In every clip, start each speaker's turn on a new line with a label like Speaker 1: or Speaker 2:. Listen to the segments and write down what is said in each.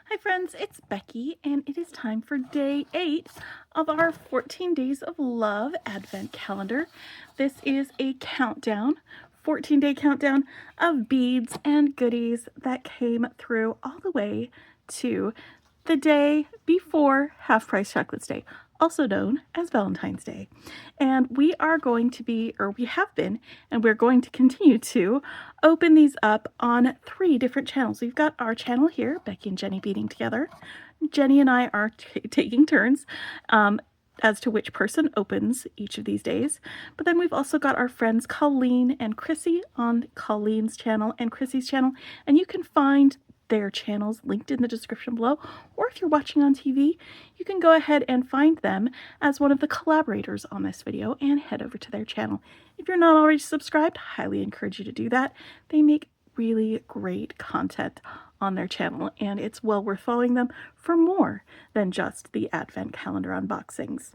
Speaker 1: Hi friends, it's Becky and it is time for day 8 of our 14 Days of Love Advent Calendar. This is a countdown, 14-day countdown of beads and goodies that came through all the way to the day before Half Price Chocolates Day, also known as Valentine's Day. And we are going to be, or we have been, and we're going to continue to open these up on 3 different channels. We've got our channel here, Becky and Jenny Beading Together. Jenny and I are taking turns as to which person opens each of these days. But then we've also got our friends Colleen and Kryssy on Colleen's channel and Kryssy's channel, and you can find their channels linked in the description below, or if you're watching on TV, you can go ahead and find them as one of the collaborators on this video and head over to their channel. If you're not already subscribed, highly encourage you to do that. They make really great content on their channel, and it's well worth following them for more than just the Advent calendar unboxings.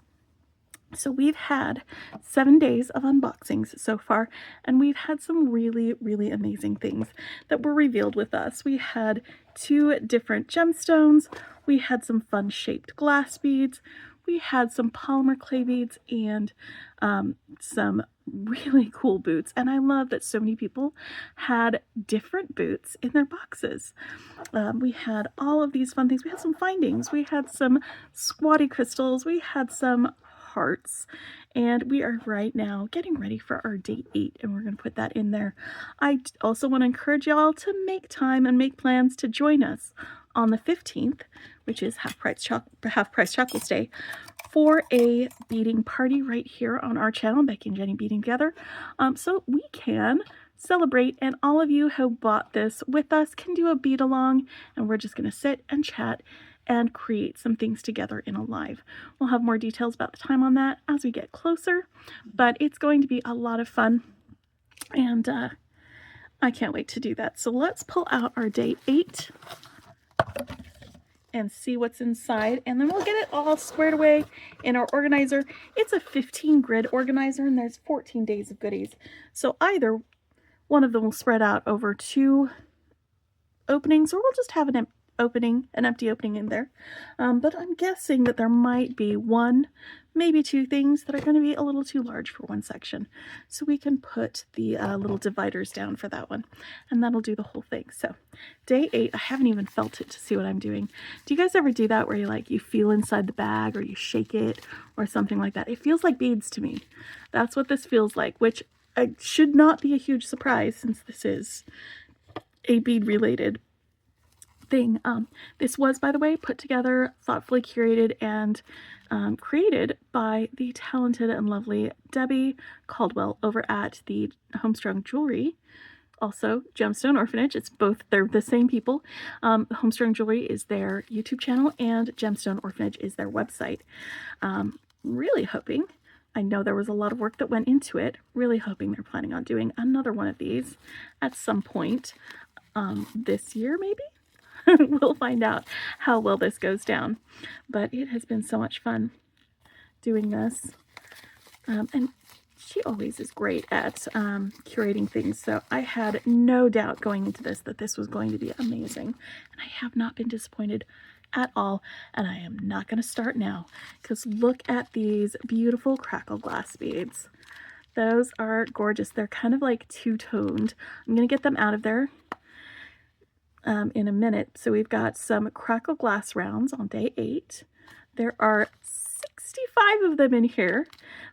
Speaker 1: So we've had 7 days of unboxings so far, and we've had some really, really amazing things that were revealed with us. We had 2 different gemstones, we had some fun shaped glass beads, we had some polymer clay beads, and some really cool boots. And I love that so many people had different boots in their boxes. We had all of these fun things. We had some findings, we had some squatty crystals, we had some hearts, and we are right now getting ready for our day 8, and we're going to put that in there. I also want to encourage y'all to make time and make plans to join us on the 15th, which is Half Price Chocolates Day, for a beading party right here on our channel, Becky and Jenny Beading Together, so we can celebrate, and all of you who bought this with us can do a bead along, and we're just going to sit and chat and create some things together in a live. We'll have more details about the time on that as we get closer, but it's going to be a lot of fun, and I can't wait to do that. So let's pull out our day 8 and see what's inside, and then we'll get it all squared away in our organizer. It's a 15 grid organizer, and there's 14 days of goodies, so either one of them will spread out over 2 openings, or we'll just have an empty opening in there. But I'm guessing that there might be 1, maybe 2 things that are going to be a little too large for one section. So we can put the little dividers down for that one, and that'll do the whole thing. So day 8, I haven't even felt it to see what I'm doing. Do you guys ever do that where you feel inside the bag, or you shake it or something like that? It feels like beads to me. That's what this feels like, which should not be a huge surprise since this is a bead related thing. This was, by the way, put together, thoughtfully curated, and created by the talented and lovely Debbie Caldwell over at the Homestrung Jewelry, also Gemstone Orphanage. It's both, they're the same people. Homestrung Jewelry is their YouTube channel, and Gemstone Orphanage is their website. Really hoping, I know there was a lot of work that went into it, really hoping they're planning on doing another one of these at some point this year, maybe? We'll find out how well this goes down, but it has been so much fun doing this, and she always is great at curating things, so I had no doubt going into this that this was going to be amazing, and I have not been disappointed at all, and I am not going to start now, because look at these beautiful crackle glass beads. Those are gorgeous. They're kind of like two-toned. I'm going to get them out of there in a minute. So we've got some crackle glass rounds on day 8. There are 65 of them in here.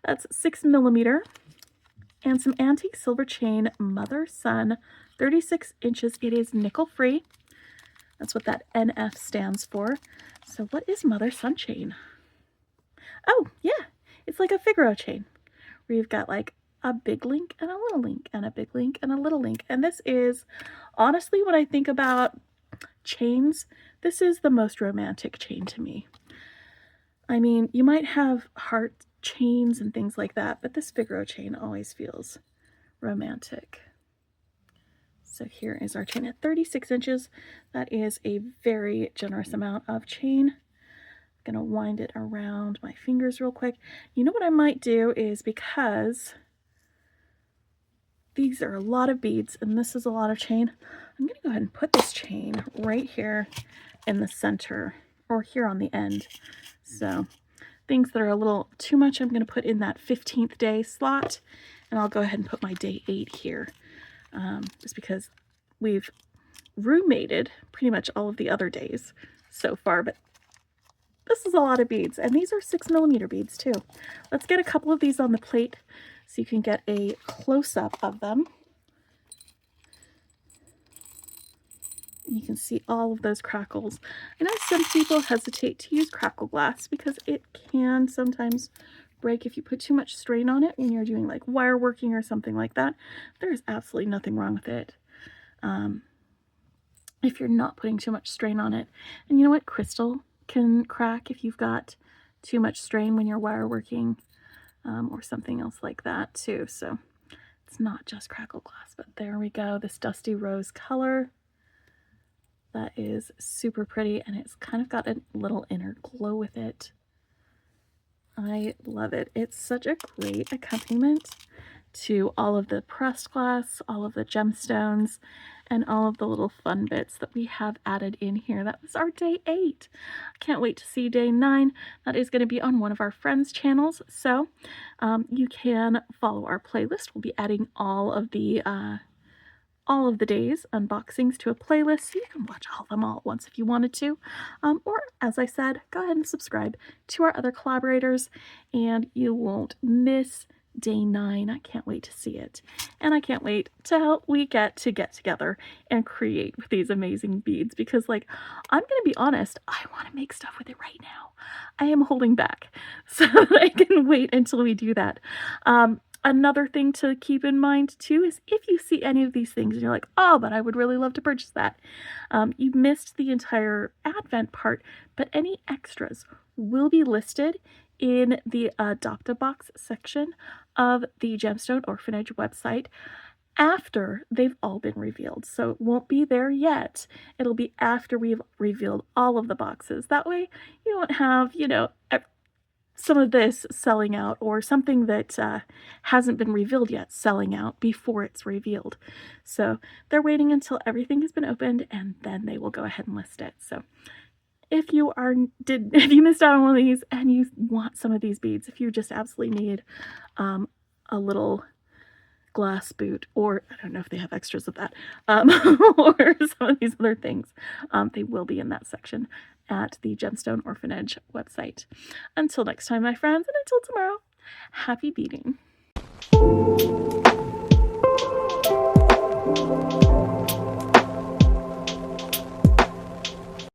Speaker 1: That's 6mm, and some antique silver chain, mother-son, 36 inches. It is nickel free. That's what that NF stands for. So what is mother-son chain? Oh yeah, it's like a Figaro chain where you've got like a big link and a little link and a big link and a little link. And this is, honestly, when I think about chains, this is the most romantic chain to me. I mean, you might have heart chains and things like that, but this Figaro chain always feels romantic. So here is our chain at 36 inches. That is a very generous amount of chain. I'm gonna wind it around my fingers real quick. You know what I might do is, because these are a lot of beads and this is a lot of chain, I'm gonna go ahead and put this chain right here in the center or here on the end. So things that are a little too much, I'm going to put in that 15th day slot, and I'll go ahead and put my day 8 here, just because we've roommated pretty much all of the other days so far, but this is a lot of beads, and these are 6mm beads too. Let's get a couple of these on the plate so you can get a close-up of them. You can see all of those crackles. I know some people hesitate to use crackle glass because it can sometimes break if you put too much strain on it when you're doing like wire working or something like that. There's absolutely nothing wrong with it if you're not putting too much strain on it. And you know what? Crystal can crack if you've got too much strain when you're wire working or something else like that too. So it's not just crackle glass, but there we go. This dusty rose color. That is super pretty, and it's kind of got a little inner glow with it. I love it. It's such a great accompaniment to all of the pressed glass, all of the gemstones, and all of the little fun bits that we have added in here. That was our day 8. I can't wait to see day 9. That is going to be on one of our friends' channels, so you can follow our playlist. We'll be adding all of the days unboxings to a playlist, so you can watch all of them all at once if you wanted to, or as I said, go ahead and subscribe to our other collaborators and you won't miss day 9. I can't wait to see it, and I can't wait till we get together and create with these amazing beads, because like, I'm gonna be honest, I want to make stuff with it right now. I am holding back so that I can wait until we do that. Another thing to keep in mind too is if you see any of these things and you're like, oh, but I would really love to purchase that. You missed the entire Advent part, but any extras will be listed in the Adopt-A-Box section of the Gemstone Orphanage website after they've all been revealed. So it won't be there yet. It'll be after we've revealed all of the boxes. That way you won't have, you know, some of this selling out, or something that hasn't been revealed yet selling out before it's revealed. So they're waiting until everything has been opened, and then they will go ahead and list it. So if you missed out on one of these and you want some of these beads, if you just absolutely need a little glass boot, or I don't know if they have extras of that, or some of these other things, they will be in that section at the Gemstone Orphanage website. Until next time, my friends, and until tomorrow, happy beading.